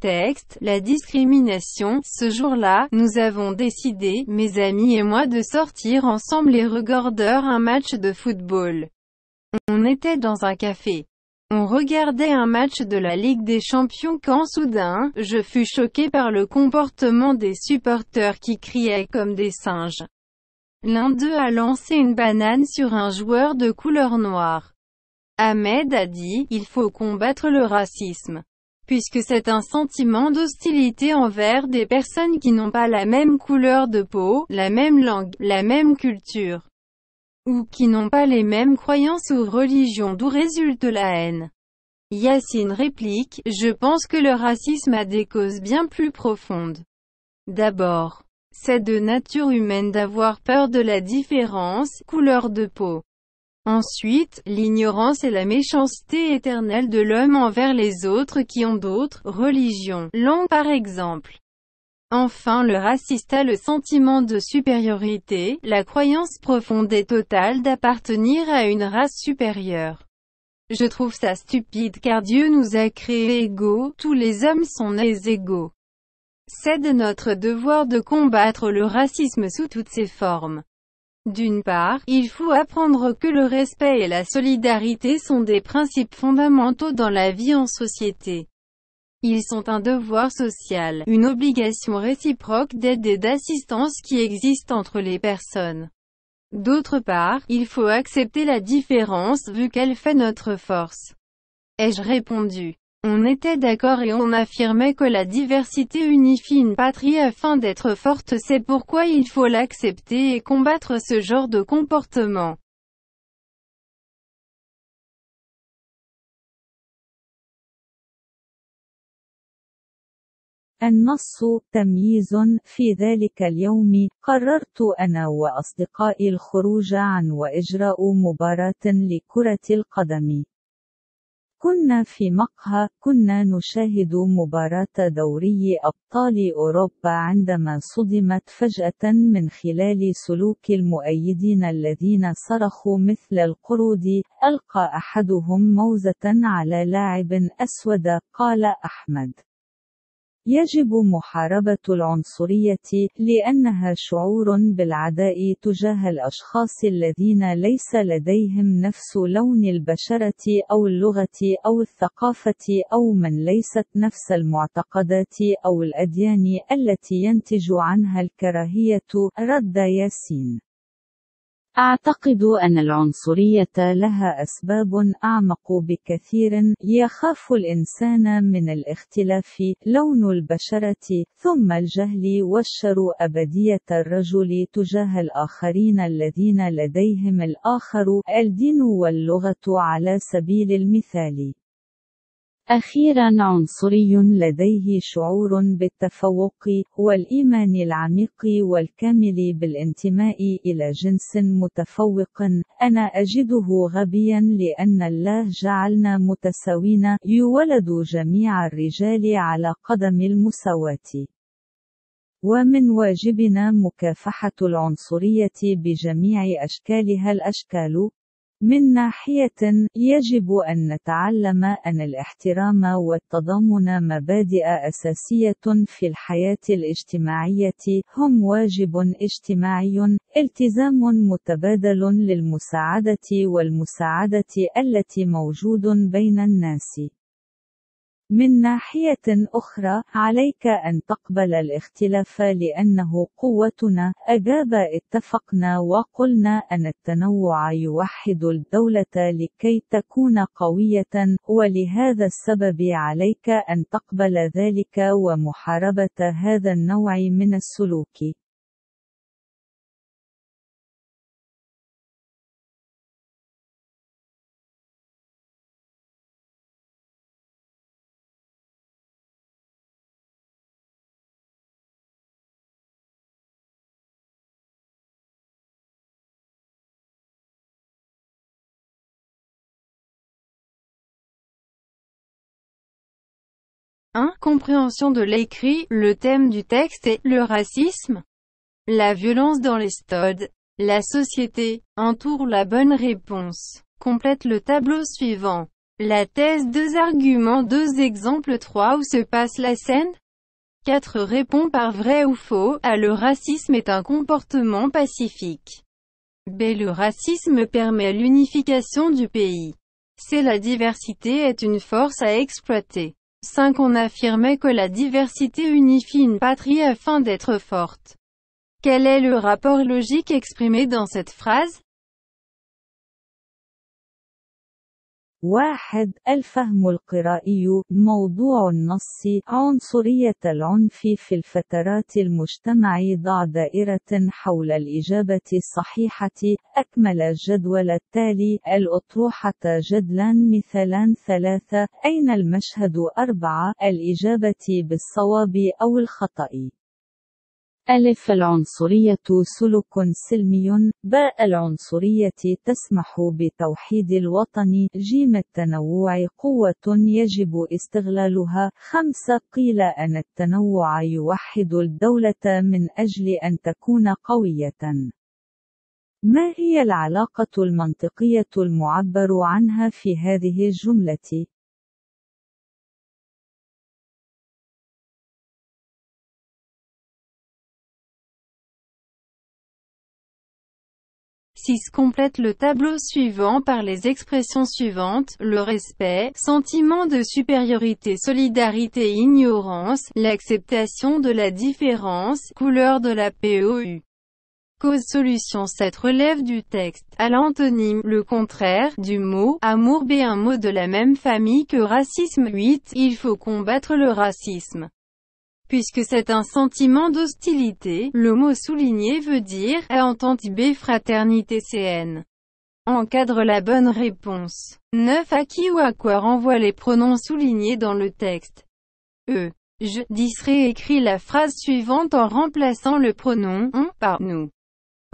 Texte, la discrimination. Ce jour-là, nous avons décidé, mes amis et moi, de sortir ensemble et regarder un match de football. On était dans un café. On regardait un match de la Ligue des Champions quand soudain, je fus choqué par le comportement des supporters qui criaient comme des singes. L'un d'eux a lancé une banane sur un joueur de couleur noire. Ahmed a dit, il faut combattre le racisme. Puisque c'est un sentiment d'hostilité envers des personnes qui n'ont pas la même couleur de peau, la même langue, la même culture, ou qui n'ont pas les mêmes croyances ou religions, d'où résulte la haine. Yassine réplique, je pense que le racisme a des causes bien plus profondes. D'abord, c'est de nature humaine d'avoir peur de la différence, couleur de peau. Ensuite, l'ignorance et la méchanceté éternelle de l'homme envers les autres qui ont d'autres religions, langues par exemple. Enfin, le raciste a le sentiment de supériorité, la croyance profonde et totale d'appartenir à une race supérieure. Je trouve ça stupide car Dieu nous a créés égaux, tous les hommes sont nés égaux. C'est de notre devoir de combattre le racisme sous toutes ses formes. D'une part, il faut apprendre que le respect et la solidarité sont des principes fondamentaux dans la vie en société. Ils sont un devoir social, une obligation réciproque d'aide et d'assistance qui existe entre les personnes. D'autre part, il faut accepter la différence vu qu'elle fait notre force. Ai-je répondu. On était d'accord et on affirmait que la diversité unifie une patrie afin d'être forte, c'est pourquoi il faut l'accepter et combattre ce genre de comportement. النص تمييز. في ذلك اليوم، قررت أنا وأصدقائي الخروج عن وإجراء مباراة لكرة القدم. كنا في مقهى، كنا نشاهد مباراة دوري أبطال أوروبا عندما صدمت فجأة من خلال سلوك المؤيدين الذين صرخوا مثل القرود. ألقى أحدهم موزة على لاعب أسود. قال أحمد: يجب محاربة العنصرية، لأنها شعور بالعداء تجاه الأشخاص الذين ليس لديهم نفس لون البشرة أو اللغة أو الثقافة أو من ليست نفس المعتقدات أو الأديان التي ينتج عنها الكراهية. رد ياسين: أعتقد أن العنصرية لها أسباب أعمق بكثير. يخاف الإنسان من الاختلاف، لون البشرة، ثم الجهل والشر، أبدية الرجل تجاه الآخرين الذين لديهم الآخر، الدين واللغة على سبيل المثال. أخيراً، عنصري لديه شعور بالتفوق، والإيمان العميق والكامل بالانتماء إلى جنس متفوق. أنا أجده غبياً لأن الله جعلنا متساوين، يولد جميع الرجال على قدم المساواة. ومن واجبنا مكافحة العنصرية بجميع أشكالها. الأشكال. من ناحية، يجب أن نتعلم أن الاحترام والتضامن مبادئ أساسية في الحياة الاجتماعية، هم واجب اجتماعي، التزام متبادل للمساعدة والمساعدة التي موجود بين الناس. من ناحية أخرى، عليك أن تقبل الاختلاف لأنه قوتنا. أجاب: اتفقنا وقلنا أن التنوع يوحد الدولة لكي تكون قوية، ولهذا السبب عليك أن تقبل ذلك ومحاربة هذا النوع من السلوك. Compréhension de l'écrit. Le thème du texte est « Le racisme, la violence dans les stades, la société » entoure la bonne réponse. Complète le tableau suivant. La thèse 2 arguments 2 exemples 3 Où se passe la scène 4 Répond par vrai ou faux. A. Le racisme est un comportement pacifique. B. Le racisme permet l'unification du pays. C. La diversité est une force à exploiter. 5 On affirmait que la diversité unifie une patrie afin d'être forte. Quel est le rapport logique exprimé dans cette phrase 1. الفهم القرائي. موضوع النص عنصرية العنف في الفترات المجتمع. ضع دائرة حول الإجابة الصحيحة. أكمل الجدول التالي. الأطروحة جدلا. مثالا 3. أين المشهد 4. الإجابة بالصواب أو الخطأ. ألف العنصرية سلوك سلمي. باء العنصرية تسمح بتوحيد الوطن. جيم التنوع قوة يجب استغلالها. 5 قيل أن التنوع يوحد الدولة من أجل أن تكون قوية. ما هي العلاقة المنطقية المعبر عنها في هذه الجملة؟ 6 Complète le tableau suivant par les expressions suivantes, le respect, sentiment de supériorité, solidarité, ignorance, l'acceptation de la différence, couleur de la POU. Cause-solution 7 Relève du texte. À l'antonyme, le contraire, du mot, amour. B. Un mot de la même famille que racisme. 8 Il faut combattre le racisme. Puisque c'est un sentiment d'hostilité, le mot souligné veut dire entente. B. Fraternité CN. Encadre la bonne réponse. 9 À qui ou à quoi renvoient les pronoms soulignés dans le texte? Je. 10 Réécrit la phrase suivante en remplaçant le pronom on par nous.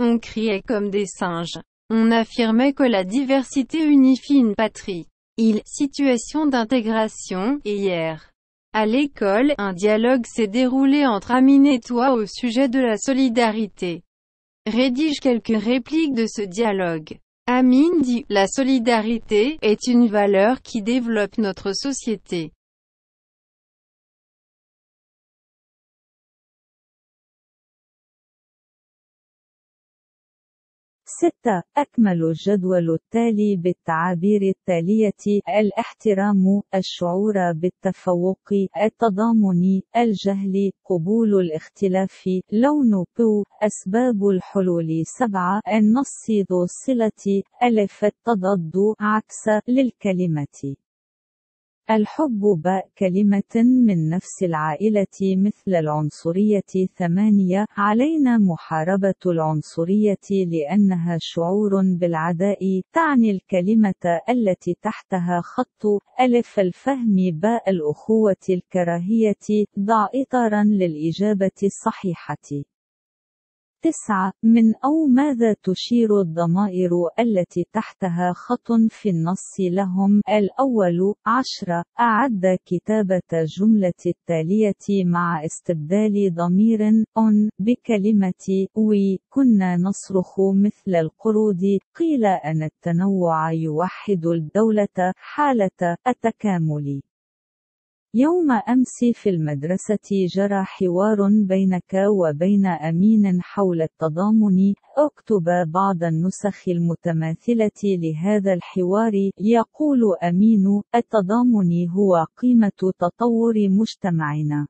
On criait comme des singes. On affirmait que la diversité unifie une patrie. Situation d'intégration. Et hier, à l'école, un dialogue s'est déroulé entre Amine et toi au sujet de la solidarité. Rédige quelques répliques de ce dialogue. Amine dit, la solidarité est une valeur qui développe notre société. 6 أكمل الجدول التالي بالتعابير التالية. الاحترام. الشعور بالتفوق. التضامن. الجهل. قبول الاختلاف. لون بو. أسباب الحلول. 7 النص ذو الصلة. ألف التضاد عكس للكلمة. الحب. باء كلمة من نفس العائلة مثل العنصرية. 8 علينا محاربة العنصرية لأنها شعور بالعداء. تعني الكلمة التي تحتها خط. ألف الفهم. باء الأخوة. الكراهية. ضع إطارا للإجابة الصحيحة. 9 من أو ماذا تشير الضمائر التي تحتها خط في النص لهم؟ الأول. 10 أعد كتابة جملة التالية مع استبدال ضمير on بكلمة we. كنا نصرخ مثل القرود. قيل أن التنوع يوحد الدولة. حالة التكامل. يوم أمس في المدرسة جرى حوار بينك وبين أمين حول التضامن. اكتب بعض النسخ المتماثلة لهذا الحوار. يقول أمين: التضامن هو قيمة تطور مجتمعنا.